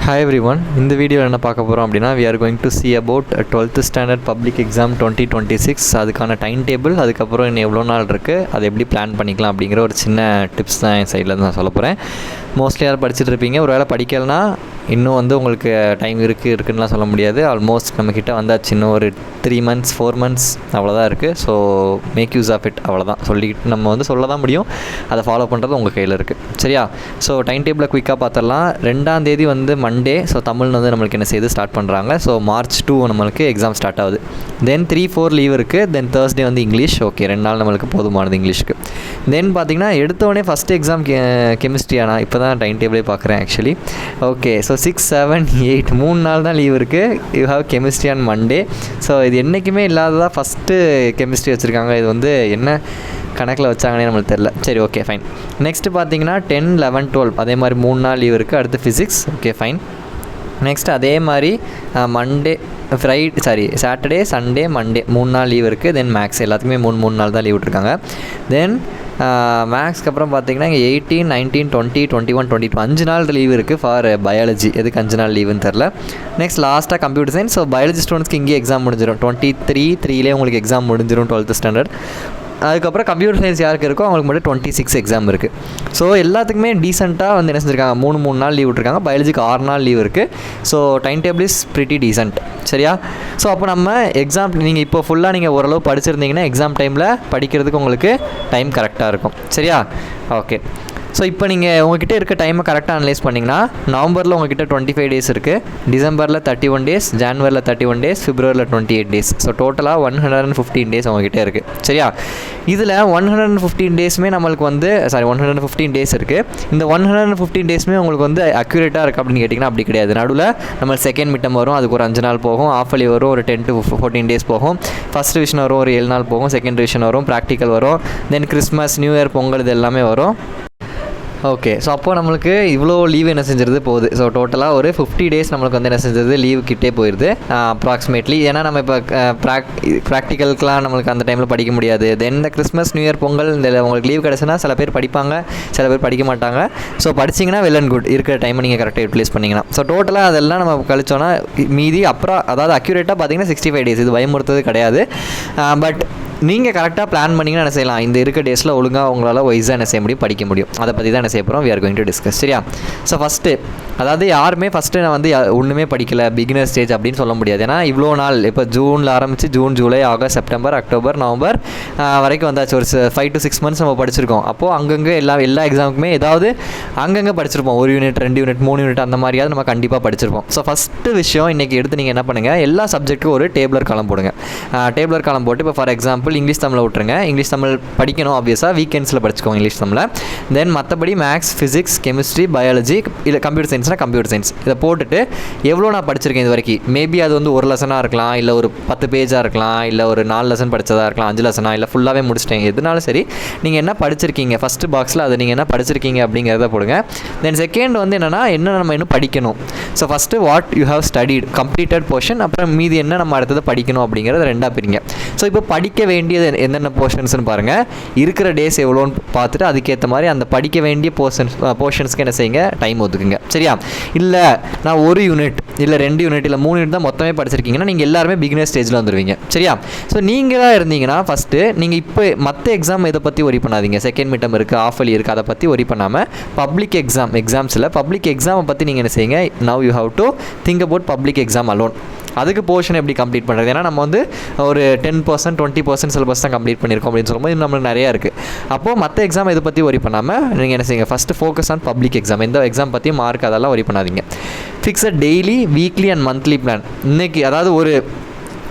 Hi everyone, இந்த வீடியோவில் என்ன பார்க்க போகிறோம் அப்படின்னா we are going to see about 12th standard public exam 2026 அதுக்கான டைம் டேபிள், அதுக்கப்புறம் இன்னும் எவ்வளோ நாள் இருக்குது, அதை எப்படி பிளான் பண்ணிக்கலாம் அப்படிங்கிற ஒரு சின்ன டிப்ஸ் தான் என் சைடில் நான் சொல்ல போகிறேன். மோஸ்ட்லி யாரும் படிச்சுட்டு இருப்பீங்க, ஒரு வேளை படிக்கலைன்னா இன்னும் உங்களுக்கு டைம் இருக்குதுன்னுலாம் சொல்ல முடியாது. ஆல்மோஸ்ட் நம்மக்கிட்ட வந்தாச்சு, இன்னும் ஒரு 3 months 4 months அவ்வளோதான் இருக்குது. So make use of it, அவ்வளோதான் சொல்லிக்கிட்டு நம்ம சொல்ல தான் முடியும். அதை ஃபாலோ பண்ணுறது உங்கள் கையில் இருக்குது, சரியா? ஸோ டைம் டேபிளை குயிக்காக பார்த்துடலாம். 2ஆம் தேதி மண்டே, ஸோ தமிழ் நம்மளுக்கு என்ன செய்து ஸ்டார்ட் பண்ணுறாங்க. ஸோ March 2 நம்மளுக்கு எக்ஸாம் ஸ்டார்ட் ஆகுது. தென் 3-4 லீவ் இருக்குது. தென் Thursday இங்கிலீஷ். ஓகே, 2 நாள் நம்மளுக்கு போதுமானது இங்கிலீஷ்க்கு. தென் பார்த்திங்கன்னா எடுத்தோடனே ஃபஸ்ட்டு எக்ஸாம் கெமிஸ்ட்ரி. ஆனால் இப்போ தான் டைம் டேபிளே பார்க்குறேன் ஆக்சுவலி. ஓகே, ஸோ 6, 7, 8 3 நாள் தான் லீவ் இருக்குது. You have chemistry on Monday. So இது என்றைக்குமே இல்லாததாக ஃபஸ்ட்டு கெமிஸ்ட்ரி வச்சுருக்காங்க. இது என்ன கணக்கில் வச்சாங்கன்னே நம்மளுக்கு தெரில. சரி, ஓகே ஃபைன். நெக்ஸ்ட்டு பார்த்தீங்கன்னா 10, 11, 12 அதே மாதிரி 3 நாள் லீவ் இருக்குது. அடுத்து ஃபிசிக்ஸ். Okay fine. நெக்ஸ்ட் அதே மாதிரி சாட்டர்டே, சண்டே, மண்டே 3 நாள் லீவ் இருக்குது. தென் மேக்ஸ் எல்லாத்துக்குமே 3 நாள் தான் லீவ் விட்ருக்காங்க. தென் மேக்ஸ்க்கு அப்புறம் பார்த்தீங்கன்னா இங்கே 18, 19, 20, 21, 22 5 நாள் லீவ் இருக்குது ஃபார் பயாலஜி. எதுக்கு 5 நாள் லீவுன்னு தெரில. நெக்ஸ்ட் லாஸ்ட்டாக கம்ப்யூட்டர் சயின்ஸ். ஸோ பயாலஜி ஸ்டூடெண்ட்ஸ்க்கு இங்கே எக்ஸாம் முடிஞ்சிடும். 23 உங்களுக்கு எக்ஸாம் முடிஞ்சிடும் 12th ஸ்டாண்டர்ட். அதுக்கப்புறம் கம்ப்யூட்டர் சயின்ஸ் யாருக்கு இருக்கோ அவங்களுக்கு மட்டும் 26 எக்ஸாம் இருக்குது. ஸோ எல்லாத்துக்குமே டீசெண்டாக என்ன செஞ்சுருக்காங்க, 3 நாள் லீவ் விட்ருக்காங்க. பயாலஜிக்கு 6 நாள் லீவ் இருக்குது. So time table is pretty decent, சரியா? ஸோ அப்போ நம்ம எக்ஸாம் நீங்கள் இப்போ ஃபுல்லாக நீங்கள் ஓரளவு படிச்சிருந்தீங்கன்னா எக்ஸாம் டைமில் படிக்கிறதுக்கு உங்களுக்கு டைம் கரெக்டாக இருக்கும், சரியா? ஓகே, ஸோ இப்போ நீங்கள் உங்கள்கிட்ட இருக்க டைமை கரெக்டாக அனலைஸ் பண்ணிங்கன்னா நவம்பரில் உங்கள்கிட்ட 25 டேஸ் இருக்குது, டிசம்பரில் 31 டேஸ், ஜான்வரியில் 31 டேஸ், பிப்ரவரியில் 28 டேஸ். ஸோ டோட்டலாக 115 டேஸ் உங்கள்கிட்ட இருக்குது, சரியா? இதில் 115 டேஸுமே நம்மளுக்கு 115 டேஸ் இருக்குது. இந்த 115 டேஸுமே உங்களுக்கு அக்யூரேட்டாக இருக்குது அப்படின்னு கேட்டிங்கன்னா அப்படி கிடையாது. நடுவில் நம்ம செகண்ட் மிட்டம் வரும், அதுக்கு ஒரு 5 நாள் போகும். ஆஃப் அலி வரும், ஒரு 10 to 14 டேஸ் போகும். ஃபஸ்ட் ரிவிஷன் வரும், ஒரு 7 நாள் போகும். செகண்ட் ரிவிஷன் வரும், ப்ராக்டிக்கல் வரும். தென் கிறிஸ்மஸ், நியூ இயர், பொங்கல் இது எல்லாமே வரும். ஓகே, ஸோ அப்போது நம்மளுக்கு இவ்வளோ லீவ் என்ன செஞ்சிருது போகுது. ஸோ டோட்டலாக ஒரு 50 டேஸ் நம்மளுக்கு என்ன செஞ்சது லீவ் கிட்டே போயிடுது அப்ராக்சிமேட்லி. ஏன்னா நம்ம இப்போ ப்ராக்டிக்கலுக்குலாம் நம்மளுக்கு அந்த டைமில் படிக்க முடியாது. தென் இந்த கிறிஸ்மஸ், நியூ இயர், பொங்கல் இந்த உங்களுக்கு லீவ் கிடச்சுன்னா சில பேர் படிப்பாங்க, சில பேர் படிக்க மாட்டாங்க. ஸோ படிச்சிங்கன்னா வெல் அண்ட் குட், இருக்கிற டைமை நீங்கள் கரெக்டாக யூட்டிலைஸ் பண்ணிங்கன்னா. ஸோ டோட்டலாக அதெல்லாம் நம்ம கழிச்சோன்னா மீதி அப்புறம் அதாவது அக்யூரேட்டாக பார்த்தீங்கன்னா 65 டேஸ். இது பயமுறுத்தது கிடையாது. பட் நீங்கள் கரெக்டாக பிளான் பண்ணிங்கன்னா என்ன செய்யலாம், இந்த இருக்க டேஸில் ஒழுங்காக உங்களால் வைஸாக என்ன செய்ய முடியும், படிக்க முடியும். அதை பற்றி தான் என்ன செய்ய போகிறோம், we are going to discuss, சரியா? ஸோ ஃபஸ்ட்டு அதாவது யாருமே ஃபஸ்ட்டு நான் ஒன்றுமே படிக்கலை, பிகினர் ஸ்டேஜ் அப்படின்னு சொல்ல முடியாது. ஏன்னா இவ்வளோ நாள் இப்போ ஜூனில் ஆரம்பித்து June, July, August, September, October, November வரைக்கும் வந்தாச்சு. ஒரு 5 to 6 months நம்ம படிச்சிருக்கோம். அப்போது அங்கங்கே எல்லா எக்ஸாமுக்குமே ஏதாவது அங்கங்கே படிச்சிருப்போம். 1 யூனிட், 2 யூனிட், 3 யூனிட் அந்த மாதிரியாவது நம்ம கண்டிப்பாக படிச்சிருப்போம். ஸோ ஃபஸ்ட்டு விஷயம் இன்றைக்கி எடுத்து நீங்கள் என்ன பண்ணுங்கள், எல்லா சப்ஜெக்ட்டுக்கும் ஒரு டேபிளர் காலம் போடுங்க. டேபிளர் காலம் போட்டு இப்போ ஃபார் எக்ஸாம்பிள் இங்கிலீஷ் தமிழை விட்டுருங்க. இங்கிலீஷ் தமிழ் படிக்கணும் ஆப்வியஸாக, வீக்கெண்ட்ஸில் படிச்சுக்கோங்க இங்கிலீஷ் தமிழை. தென் மற்றபடி மேக்ஸ், ஃபிசிக்ஸ், கெமிஸ்ட்ரி, பயாலஜி, இல்லை கம்ப்யூட்டர் சயின்ஸ்னால் கம்ப்யூட்டர் சயின்ஸ் இதை போட்டுட்டு எவ்வளோ நான் படிச்சிருக்கேன் இது வரைக்கும். மேபி அது ஒரு லெசனாக இருக்கலாம், இல்லை ஒரு 10 பேஜாக இருக்கலாம், இல்லை ஒரு 4 லெசன் படித்ததாக இருக்கலாம், 5 லெசனாக, இல்லை ஃபுல்லாகவே முடிச்சிட்டேன், எதுனாலும் சரி நீங்கள் என்ன படிச்சிருக்கீங்க ஃபஸ்ட்டு பாக்ஸில் அதை நீங்கள் என்ன படிச்சிருக்கீங்க அப்படிங்கிறத போடுங்க. தென் செகண்ட் என்னென்னா நம்ம இன்னும் படிக்கணும். So first what you have studied completed portion, அப்புறம் மீதி என்ன நம்ம அடுத்தது படிக்கணும் அப்படிங்கிறத 2ஆக பிரிங்க. ஸோ இப்போ படிக்க வேண்டியது என்னென்ன போர்ஷன்ஸ்னு பாருங்கள், இருக்கிற டேஸ் எவ்வளோன்னு பார்த்துட்டு அதுக்கேற்ற மாதிரி அந்த படிக்க வேண்டிய போர்ஷன்ஸ்க்கு என்ன செய்யுங்க, டைம் ஒதுக்குங்க, சரியா? இல்லை நான் 1 யூனிட், இல்லை 2 யூனிட், இல்லை 3 யூனிட் தான் மொத்தமே படிச்சிருக்கீங்கன்னா நீங்கள் எல்லாருமே பிகினர் ஸ்டேஜில் வந்துடுவீங்க, சரியா? ஸோ நீங்கள் தான் இருந்தீங்கன்னா ஃபஸ்ட்டு நீங்கள் இப்போ மற்ற எக்ஸாம் இதை பற்றி ஒரி பண்ணாதீங்க. செகண்ட் மிட்டம் இருக்குது, ஆஃப் அலி இருக்குது, அதை பற்றி ஒரி பண்ணாமல் பப்ளிக் எக்ஸாம்ஸில் பப்ளிக் எக்ஸாமை பற்றி நீங்கள் என்ன செய்யுங்க, now you have to think about public exam alone. அதுக்கு போர்ஷன் எப்படி கம்ப்ளீட் பண்ணுறது, ஏன்னா நம்ம ஒரு 10%, 20% சிலபஸ் தான் கம்ப்ளீட் பண்ணியிருக்கோம் அப்படின்னு சொல்லும்போது இது நம்மளுக்கு நிறையா இருக்குது. அப்போது மற்ற எக்ஸாம் இதை பற்றி ஒரி பண்ணாமல் நீங்கள் என்ன செய்யுங்க, first focus on public exam. எந்த எக்ஸாம் பற்றி மார்க் அதெல்லாம் ஒரி பண்ணாதீங்க. Fix a daily, weekly and monthly plan. இன்றைக்கி அதாவது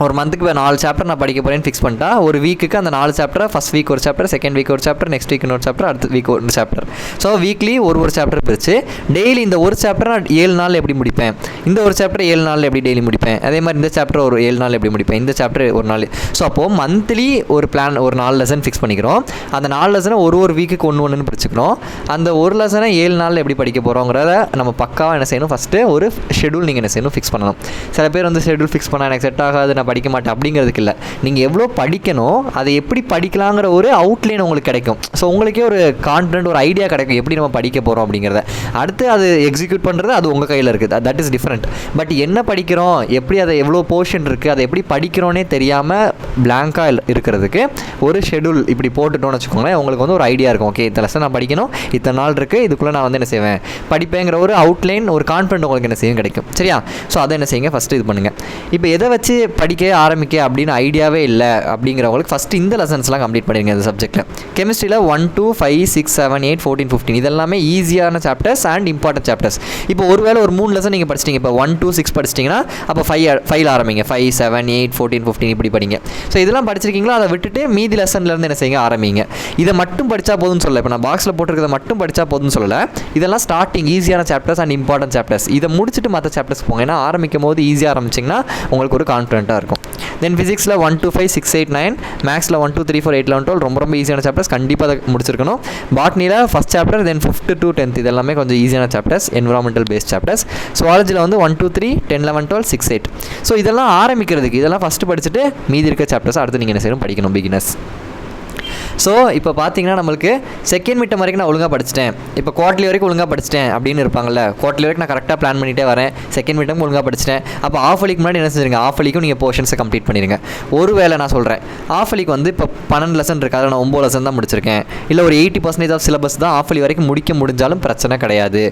ஒரு மந்த்துக்கு 4 சாப்டர் நான் படிக்க போகிறேன்னு ஃபிக்ஸ் பண்ணிட்டா ஒரு வீக்குக்கு அந்த 4 சாப்டரை ஃபஸ்ட் வீக் ஒரு சாப்டர், செகண்ட் வீக் ஒரு சாப்டர், நெக்ஸ்ட் வீக் இன்னொரு சாப்டர், அடுத்த வீக் ஒரு சாப்டர். ஸோ வீக்லி ஒரு சாப்டர் பிரித்து டெய்லி இந்த ஒரு சாப்டர் நான் 7 நாள் எப்படி முடிப்பேன், இந்த ஒரு சாப்டர் 7 நாள் எப்படி டெய்லி முடிப்பேன், அதே மாதிரி இந்த சாப்டர் ஒரு 7 நாள் எப்படி முடிப்பேன், இந்த சாப்டர் ஒரு நாள். ஸோ அப்போது மந்த்லி ஒரு பிளான், ஒரு 4 லெசன் ஃபிக்ஸ் பண்ணிக்கிறோம். அந்த 4 லெசனை ஒரு வீக்குக்கு ஒன்று பிடிச்சிக்கணும். அந்த ஒரு லெசனை 7 நாள் எப்படி படிக்க போகிறோங்கிறத நம்ம பக்காவாக என்ன செய்யணும், ஃபஸ்ட்டு ஒரு ஷெடியூல் நீங்கள் என்ன செய்யணும், ஃபிக்ஸ் பண்ணணும். சில பேர் ஷெடியூல் ஃபிக்ஸ் பண்ணால் எனக்கு செட் ஆகாது, நான் நான் படிக்க மாட்டேன் அப்படிங்கிறதுக்கு இல்லை. நீங்கள் எவ்வளோ படிக்கணும், அதை எப்படி படிக்கலாங்கிற ஒரு அவுட்லைன் உங்களுக்கு கிடைக்கும். ஸோ உங்களுக்கே ஒரு கான்ஃபிடென்ட், ஒரு ஐடியா கிடைக்கும் எப்படி நம்ம படிக்க போகிறோம் அப்படிங்கிறத. அடுத்து அது எக்ஸிக்யூட் பண்ணுறது அது உங்கள் கையில் இருக்குது, தட் இஸ் டிஃப்ரெண்ட். பட் என்ன படிக்கிறோம், எப்படி அதை எவ்வளோ போர்ஷன் இருக்குது, அதை எப்படி படிக்கிறோன்னே தெரியாமல் பிளாங்காக இருக்கிறதுக்கு ஒரு ஷெடியூல் இப்படி போட்டுட்டோன்னு வச்சுக்கோங்களேன். உங்களுக்கு வந்து ஒரு ஐடியா இருக்கும், ஓகே இந்த லெசன் நான் படிக்கணும், இத்தனை நாள் இருக்குது, இதுக்குள்ளே நான் வந்து என்ன செய்வேன் படிப்பேங்கிற ஒரு அவுட்லைன், ஒரு கான்ஃபிடென்ட் உங்களுக்கு என்ன செய்யும் கிடைக்கும். சரியா? ஸோ அதை என்ன செய்யுங்க, ஃபஸ்ட்டு இது பண்ணுங்கள். இப்போ எதை வச்சு படிக்க ஆரம்பிக்க அப்படின்னு ஐடியாவே இல்லை அப்படிங்கிறவங்களுக்கு ஃபஸ்ட்டு இந்த லெசன்ஸ்லாம் கம்ப்ளீட் பண்ணிடுங்க. இந்த சப்ஜெக்ட்டில் கெமிஸ்ட்ரியில் 1, 2, 5, 6, 7, 8, 14, 15 இதெல்லாமே ஈஸியான சாப்டர்ஸ் அண்ட் இம்பார்ட்டன்ட் சாப்டர்ஸ். இப்போ ஒருவேளை ஒரு 3 லெசன் நீங்கள் படிச்சிட்டிங்க, இப்போ 1, 2, 6 படிச்சிட்டிங்கன்னா அப்போ 5 ஆரம்பிங்க. 5, 7, 8, 14, 15 இப்படி படிங்க. ஸோ இதெல்லாம் படிச்சிருக்கீங்களோ அதை விட்டுட்டு மீதி லெசன்லேருந்து என்ன செய்யுங்க ஆரம்பிங்க. இதை மட்டும் படித்தா போதும்னு சொல்லலை, இப்போ நான் பாக்ஸில் போட்டிருக்கிறத மட்டும் படித்தா போதும்னு சொல்லலை. இதெல்லாம் ஸ்டார்டிங் ஈஸியான சாப்டர்ஸ் அண்ட் இம்பார்ட்டன்ட் சாப்டர்ஸ். இதை முடிச்சுட்டு மற்ற சாப்டர்ஸ் போங்க. ஏன்னா ஆரம்பிக்கும் போது ஈஸியாக ஆரம்பிச்சிங்கன்னா உங்களுக்கு ஒரு கான்ஃபிடென்ட்டாக இருக்கும். தென் ஃபிசிக்ஸில் 1, 2, 5, 6, 8, 9, மேக்ஸில் 1, 2, 3, 4, 8, 11, 12 ரொம்ப ஈஸியான சாப்டர்ஸ், கண்டிப்பாக அதை முடிச்சிருக்கணும். பாட்னியில் first chapter, then 5th to 10th இதெல்லாமே கொஞ்சம் ஈஸியான சாப்டர்ஸ், என்விரான்மெண்டல் பேஸ்ட் சாப்டர்ஸ். சுவாலஜியில் வந்து 1, 2, 3, 10, 11, 12, 6, 8. ஸோ இதெல்லாம் ஆரம்பிக்கிறதுக்கு இதெல்லாம் ஃபஸ்ட்டு படிச்சுட்டு மீதி இருக்க சாப்டர்ஸ் அடுத்து நீங்கள் என்ன செய்யணும் படிக்கணும் பிகினர்ஸ். ஸோ இப்போ பார்த்தீங்கன்னா நம்மளுக்கு செகண்ட் மிட்டம் வரைக்கும் நான் ஒழுங்காக படிச்சிட்டேன், இப்போ குவார்ட்லி வரைக்கும் ஒழுங்காக படிச்சிட்டேன் அப்படின்னு இருப்பாங்கல்ல. குவார்ட்லி வரைக்கும் நான் கரெக்டாக பிளான் பண்ணிகிட்டே வரேன், செகண்ட் மிட்டம் ஒழுங்காக படிச்சிட்டேன். அப்போ ஆஃப் அலிக்கு முன்னாடி என்ன செஞ்சுருங்க, ஆஃப் அலிக்கும் நீங்கள் போர்ஷன்ஸை கம்ப்ளீட் பண்ணிடுங்க. ஒரு வேளை நான் சொல்கிறேன் ஆஃப் அலிக்கு வந்து இப்போ 12 லெசன் இருக்குது, அதில் நான் 9 லெசன் தான் முடிச்சிருக்கேன், இல்லை ஒரு 80% ஆஃப் சிலபஸ் தான் ஆஃப் அலி வரைக்கும் முடிக்க முடிஞ்சாலும் பிரச்சனை கிடையாது.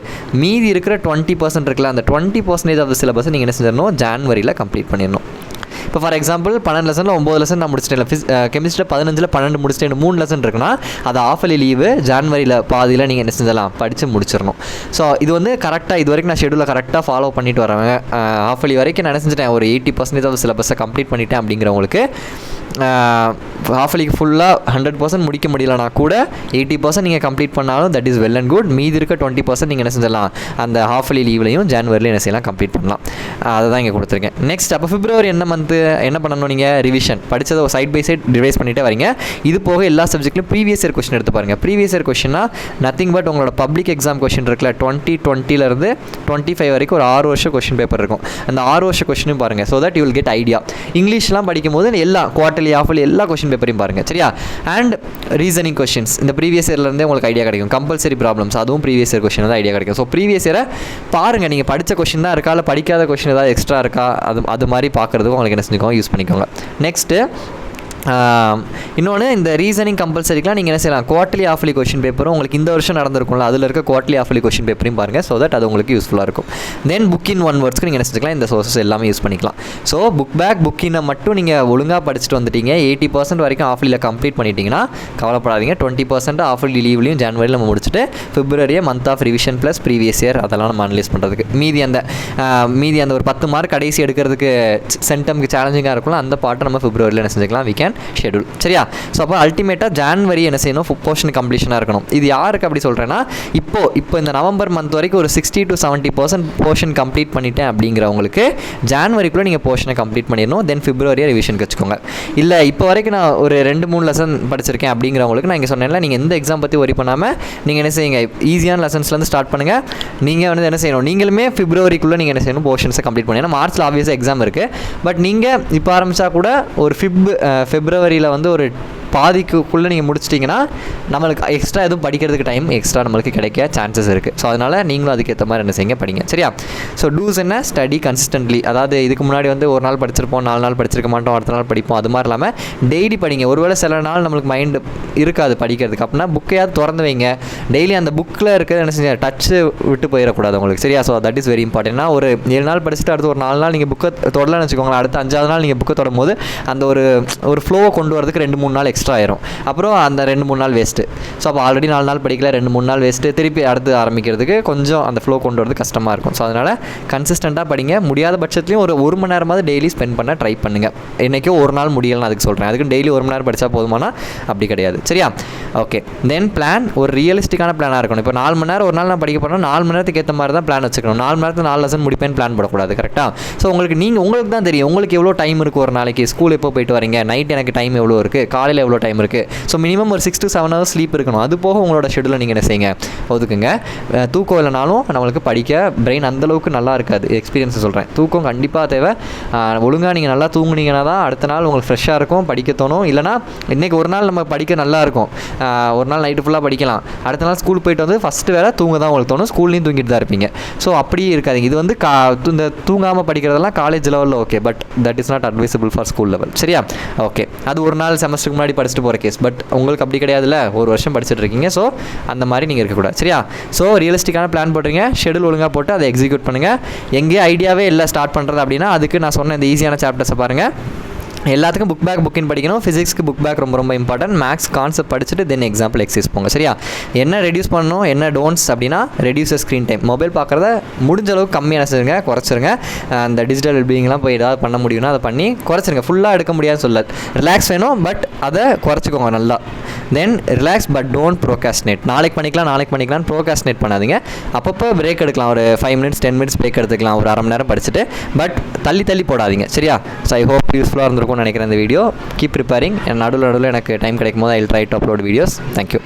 மீதி இருக்கிற 20% இருக்குல்ல, அந்த 20% ஆஃப் சிலபஸை நீங்கள் என்ன செஞ்சிடணும், ஜான்வரியில் கம்ப்ளீட் பண்ணிடணும். இப்போ ஃபார் எக்ஸாம்பிள் 12 லெசனில் 9 லெசன் நான் முடிச்சிட்டேன், கெமிஸ்ட்ரியில் 15ல் 12 முடிச்சிட்டேன், 3 லெசன் இருக்குன்னா அது ஆஃப் அலி லீவு ஜான்வரியில் பாதியில் நீங்கள் என்ன செஞ்சலாம் படித்து முடிச்சிடணும். ஸோ இது வந்து கரெக்டாக இது வரைக்கும் நான் ஷெடியூலை கரெக்டாக ஃபாலோ பண்ணிட்டு வரேன். ஆஃப் அலி வரைக்கும் நான் என்ன செஞ்சிட்டேன், ஒரு 80% ஆஃப் சிலபஸை கம்ப்ளீட் பண்ணிட்டேன் அப்படிங்கிறவங்களுக்கு ஆஃப் அலிக்கு ஃபுல்லாக 100% முடிக்க முடியலனா கூட 80% நீங்கள் கம்ப்ளீட் பண்ணாலும் that is well and good. மீதி இருக்க 20% நீங்கள் என்ன செஞ்சலாம் அந்த ஆஃப் அலி லீவ்லையும் ஜான்வரியில் என்ன செய்யலாம் கம்ப்ளீட் பண்ணலாம். அதை தான் இங்கே கொடுத்துருக்கேன். நெக்ஸ்ட் அப்போ பிப்ரவரி என்ன மந்த்து என்ன பண்ணணும், நீங்கள் ரிவிஷன் படித்ததை சைட் பை சைட் ரிவைஸ் பண்ணிகிட்டே வரீங்க. இது போக எல்லா சப்ஜெக்ட்லையும் ப்ரீவியஸ் இயர் கொஸ்டின் எடுத்து பாருங்கள். ப்ரீவியஸ் இயர் கொஸ்டின்னா நத்திங் பட் உங்களோட பப்ளிக் எக்ஸாம் கொஸ்டின் இருக்குல்ல, 2020 25 வரைக்கும் ஒரு 6 வருஷம் கொஸ்டின் பேப்பர் இருக்கும். அந்த 6 வருஷம் கொஸ்டினும் பாருங்கள். So that you will get idea. இங்கிலீஷ்லாம் படிக்கும்போது எல்லா குவார்ட்டர்லி ஆஃப் அலி எல்லா கொஸ்டின் பேப்பரையும் பாருங்கள். சரியா? அண்ட் ரீசனிங் கொஸ்டின்ஸ் இந்த ப்ரீவியஸ் இயர்லேருந்தே உங்களுக்கு ஐடியா கிடைக்கும். கம்பல்சரி ப்ராப்ளம்ஸ் அதுவும் ப்ரீவியஸ் இயர் கொஸ்டின் தான் ஐடியா கிடைக்கும். ஸோ ப்ரீவியஸ் இயரை பாருங்கள், நீங்கள் படித்த கொஸ்டின் தான் இருக்கா இல்லை படிக்காத கொஸ்டின் ஏதாவது எக்ஸ்ட்ரா இருக்கா, அது மாதிரி பார்க்குறதுக்கும் உங்களுக்கு என்ன செஞ்சுக்கோங்க, யூஸ் பண்ணிக்கோங்க. நெக்ஸ்ட்டு இன்னொன்று இந்த ரீசனிங் கம்பல்சரிக்கெலாம் நீங்கள் என்ன செய்யலாம், குவார்ட்லி ஆஃப்லி கொஸ்டின் பேப்பரும் உங்களுக்கு இந்த வருஷம் நடந்திருக்கும்ல அதில் இருக்க குவார்ட்லி ஆஃப்லி கொஸ்டின் பேப்பரையும் பாருங்கள். ஸோ தட் அது உங்களுக்கு யூஸ்ஃபுல்லாக இருக்கும். தென் புக் இன் 1 வேர்ட்ஸ்க்கு நீங்கள் என்ன செஞ்சுக்கலாம், இந்த சோர்ஸஸ் எல்லாமே யூஸ் பண்ணிக்கலாம். ஸோ புக் பேக் புக் இன்னை மட்டும் நீங்கள் ஒழுங்காக படிச்சுட்டு வந்துட்டீங்க, 80% வரைக்கும் ஆஃப்லியில் கம்ப்ளீட் பண்ணிட்டீங்கன்னா கவலைப்படாதீங்க. 20% ஆஃப்லி லீவ்லையும் ஜான்வரியில் நம்ம முடிச்சுட்டு பிப்ரவரியை month of revision plus previous year அதெல்லாம் நம்ம அனலைஸ் பண்ணுறதுக்கு மீதி அந்த ஒரு 10 மார்க் கடைசி எடுக்கிறதுக்கு சென்டம்க்கு சேலஞ்சிங்காக இருக்கும்ல, அந்த பாட்டை நம்ம பிப்ரவரியில் என்ன செஞ்சுக்கலாம், வி கேன் ஷெடியூல். சரியா? ஸோ அப்போ அல்டிமேட்டாக ஜான்வரி என்ன செய்யணும், போர்ஷன் கம்ப்ளீஷனாக இருக்கணும். இது யாருக்கு அப்படி சொல்கிறேன்னா, இப்போ இந்த நவம்பர் மந்த் வரைக்கும் ஒரு 60 to 70% போர்ஷன் கம்ப்ளீட் பண்ணிட்டேன் அப்படிங்கிறவங்களுக்கு ஜான்வரிக்குள்ளே நீங்கள் போர்ஷனை கம்ப்ளீட் பண்ணிடணும். தென் பிப்ரவரியை ரிவிஷன் வச்சுக்கோங்க. இல்லை இப்போ வரைக்கும் நான் ஒரு 2-3 லெசன் படிச்சிருக்கேன் அப்படிங்கிறவங்களுக்கு நான் இங்கே சொன்னேன்ல, நீங்கள் எந்த எக்ஸாம் பற்றி ஒரி பண்ணாமல் நீங்கள் என்ன செய்யுங்க, ஈஸியான லெசன்ஸ்லேருந்து ஸ்டார்ட் பண்ணுங்கள். நீங்கள் வந்து என்ன செய்யணும், நீங்களுமே பிப்ரவரிக்குள்ளே நீங்கள் என்ன செய்யணும், போர்ஷன்ஸை கம்ப்ளீட் பண்ணி. ஏன்னா மார்ச்சில் ஆப்வியஸாக எக்ஸாம் இருக்குது. பட் நீங்கள் இப்போ ஆரம்பித்தா கூட ஒரு பிப்ரவரியில் வந்து ஒரு பாதிக்குள்ளே நீங்கள் முடிச்சிட்டிங்கன்னா நம்மளுக்கு எக்ஸ்ட்ரா எதுவும் படிக்கிறதுக்கு டைம் எக்ஸ்ட்ரா நம்மளுக்கு கிடைக்க சான்சஸ் இருக்குது. ஸோ அதனால் நீங்களும் அதுக்கேற்ற மாதிரி என்ன செய்யுங்க, படிங்க. சரியா? ஸோ டூஸ் என்ன, ஸ்டடி கன்சிஸ்டன்ட்லி. அதாவது இதுக்கு முன்னாடி வந்து ஒரு நாள் படிச்சிருப்போம், 4 நாள் படிச்சிருக்க மாட்டோம், அடுத்த நாள் படிப்போம், அது மாதிரி இல்லாமல் டெய்லி படிங்க. ஒருவேளை சில நாள் நம்மளுக்கு மைண்டு இருக்காது படிக்கிறதுக்கு, அப்படின்னா புக்கையாவது திறந்து வைங்க. டெய்லி அந்த புக்கில் இருக்கிறது என்ன செஞ்சு டச்சு விட்டு போயிடக்கூடாது உங்களுக்கு. சரியா? So that is very important. ஒரு 7 நாள் படிச்சுட்டு அடுத்து ஒரு 4 நாள் நீங்கள் புக்கை தொடலன்னு வச்சுக்கோங்களேன், அடுத்த 5வது நாள் நீங்கள் புக்கை தொடும் போது அந்த ஒரு ஃப்ளோவை கொண்டு வரதுக்கு 2-3 நாள் எக்ஸ்ட்ரா ஆயிரும். அப்புறம் அந்த 2-3 நாள் வேஸ்ட்டு. ஸோ அப்போ ஆல்ரெடி 4 நாள் படிக்கல, 2-3 நாள் வேஸ்ட்டு. திருப்பி அடுத்து ஆரம்பிக்கிறதுக்கு கொஞ்சம் அந்த ஃப்ளோ கொண்டு வரது கஷ்டமாக இருக்கும். ஸோ அதனால் கன்சிஸ்டண்ட்டாக படிங்க. முடியாத பட்சத்துலையும் ஒரு மணி நேரமாவது டெய்லி ஸ்பெண்ட் பண்ண ட்ரை பண்ணுங்கள். என்றைக்கோ ஒரு நாள் முடியலன்னு அதுக்கு சொல்கிறேன். அதுக்கு டெய்லி 1 மணி நேரம் படித்தா போதுமானா அப்படி கிடையாது. சரியா? ஓகே. தென் பிளான் ஒரு ரியலிஸ்டிக்கான பிளானாக இருக்கணும். இப்போ 4 மணி நேரம் ஒரு நாள் நான் படிக்க போனால் 4 மணி நேரத்துக்கு ஏற்ற மாதிரி தான் பிளான் வச்சுக்கணும். 4 மணி நேரத்துக்கு 4 லெசன் முடிப்பேன்னு பிளான் போடக்கூடாது. கரெக்டாக? ஸோ உங்களுக்கு தான் தெரியும் உங்களுக்கு எவ்வளோ டைம் இருக்குது ஒரு நாளைக்கு. ஸ்கூல் எப்போ போயிட்டு வரீங்க, நைட் எனக்கு டைம் எவ்வளோ இருக்குது, காலையில் எவ்வளோ இவ்வளோ டைம் இருக்குது. ஸோ மினிமம் ஒரு 6 to 7 hours ஸ்லீப் இருக்கணும். அது போக உங்களோட ஷெடியூலை நீங்கள் என்ன செய்யுங்க, ஒதுக்குங்க. தூக்கம் இல்லைனாலும் நம்மளுக்கு படிக்க பிரெயின் அந்தளவுக்கு நல்லா இருக்காது. எக்ஸ்பீரியன்ஸை சொல்கிறேன். தூக்கம் கண்டிப்பாக தேவை. ஒழுங்காக நீங்கள் நல்லா தூங்குனீங்கன்னா தான் அடுத்த நாள் உங்களுக்கு ஃப்ரெஷ்ஷாக இருக்கும், படிக்க தோணும். இல்லைனா இன்றைக்கி ஒரு நாள் நம்ம படிக்க நல்லா இருக்கும், ஒரு நாள் நைட்டு ஃபுல்லாக படிக்கலாம், அடுத்த நாள் ஸ்கூல் போயிட்டு வந்து ஃபஸ்ட்டு வேலை தூங்க தான் உங்களுக்கு தோணும், ஸ்கூல்லையும் தூங்கிட்டு தான் இருப்பீங்க. ஸோ அப்படியே இருக்காதிங்க. இது வந்து இந்த தூங்காமல் படிக்கிறதெல்லாம் காலேஜ் லெவலில் okay, but that is not advisable for school level. சரியா? ஓகே, அது ஒரு நாள் செமஸ்டருக்கு முன்னாடி படிச்சுட்டு போகிற கேஸ். பட் உங்களுக்கு அப்படி கிடையாதுல்ல, ஒரு வருஷம் படிச்சுட்டு இருக்கீங்க. ஸோ அந்த மாதிரி நீங்கள் இருக்கக்கூடாது. சரியா? ஸோ ரியலிஸ்டிக்கான பிளான் போட்டுருங்க, ஷெடியூல் ஒழுங்காக போட்டு அதை எக்ஸிக்யூட் பண்ணுங்கள். எங்கேயே ஐடியாவே இல்லை ஸ்டார்ட் பண்ணுறது அப்படின்னா அதுக்கு நான் சொன்ன இந்த ஈஸியான சாப்டர்ஸை பாருங்கள். எல்லாத்துக்கும் புக் இன் படிக்கணும். ஃபிசிக்ஸ்க்கு புக் பேக் ரொம்ப ரொம்ப இம்பார்ட்டன்ட். மேக்ஸ் கான்செப்ட் படிச்சுட்டு தென் எக்ஸாம்பிள் எக்ஸசைஸ் போங்க. சரியா? என்ன ரெடியூஸ் பண்ணணும், என்ன டோன்ட்ஸ் அப்படின்னா ரெடியூஸ் ஸ்க்ரீன் டைம். மொபைல் பார்க்குறத முடிஞ்ச அளவுக்கு கம்மியாக செய்யுங்க, குறைச்சிருங்க. அந்த டிஜிட்டல் வெல்பீயிங்லாம் போய் ஏதாவது பண்ண முடியும்னா அதை பண்ணி குறைச்சிருங்க. ஃபுல்லாக எடுக்க முடியாதுன்னு சொல்ல, ரிலாக்ஸ் வேணும், பட் அதை குறைச்சிக்கோங்க நல்லா. தென் ரிலாக்ஸ் பட் டோன்ட் ப்ரோகாஸ்டினேட். நாளைக்கு பண்ணிக்கலாம் ப்ரோகாஸ்டினேட் பண்ணாதீங்க. அப்பப்போ பிரேக் எடுக்கலாம், ஒரு 5 minutes 10 minutes பிரேக் எடுத்துக்கலாம், ஒரு அரை மணி நேரம் படிச்சுட்டு. பட் தள்ளி போடாதீங்க. சரியா? ஸோ ஐ ஹோப் யூஸ்ஃபுல்லாக இருந்திருக்கும் நினைக்கிறேன் இந்த வீடியோ. Keep preparing. நடுவில் எனக்கு டைம் கிடைக்கும் போது I will try to upload videos. Thank you.